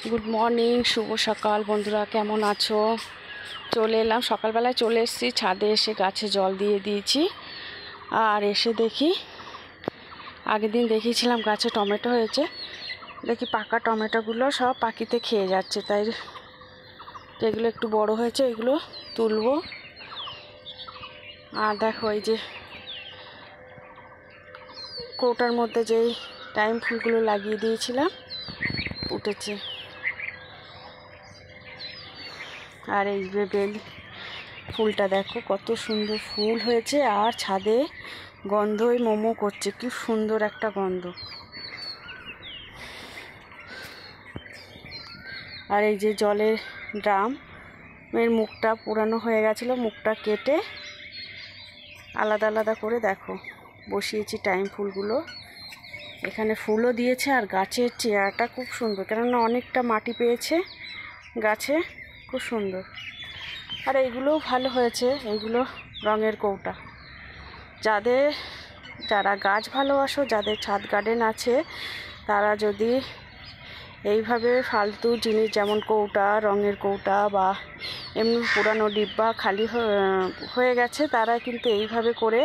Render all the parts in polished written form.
Good morning, শুভ সকাল বন্ধুরা, কেমন আছো? চলে এলাম, সকালবেলায় চলে এসেছি ছাদে, এসে গাছে জল দিয়ে দিয়েছি। আর এসে দেখি, আগের দিন দেখিয়েছিলাম গাছে টমেটো হয়েছে, দেখি পাকা টমেটোগুলো সব পাখিতে খেয়ে যাচ্ছে। তাই যেগুলো একটু বড় হয়েছে এগুলো তুলবো। আর দেখো, এই যে কৌটার মধ্যে যেই টাইম ফুলগুলো লাগিয়ে দিয়েছিলাম উঠেছে। আর এই যে বেল ফুলটা দেখো কত সুন্দর ফুল হয়েছে, আর ছাদে গন্ধই মোমো করছে, কি সুন্দর একটা গন্ধ। আর এই যে জলের ড্রামের মুখটা পুরানো হয়ে গেছিলো, মুখটা কেটে আলাদা আলাদা করে দেখো বসিয়েছি টাইম ফুলগুলো। এখানে ফুলও দিয়েছে, আর গাছের চেয়ারটা খুব সুন্দর, কেননা অনেকটা মাটি পেয়েছে গাছে, খুব সুন্দর। আর এইগুলোও ভালো হয়েছে, এইগুলো রঙের কৌটা। যারা গাছ ভালোবাসো, যাদের ছাদ গার্ডেন আছে, তারা যদি এইভাবে ফালতু জিনিস যেমন কৌটা, রঙের কৌটা বা এমনি পুরানো ডিব্বা খালি হয়ে গেছে, তারা কিন্তু এইভাবে করে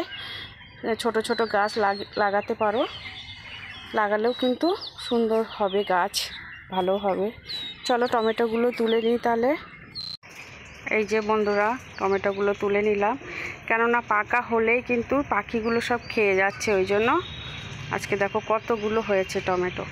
ছোট ছোট গাছ লাগাতে পারো। লাগালেও কিন্তু সুন্দর হবে, গাছ ভালো হবে। চলো টমেটোগুলো তুলে নিই তাহলে। এই যে বন্ধুরা, টমেটোগুলো তুলে নিলাম, কেননা পাকা হলেই কিন্তু পাখিগুলো সব খেয়ে যাচ্ছে, ওই জন্য। আজকে দেখো কতগুলো হয়েছে টমেটো।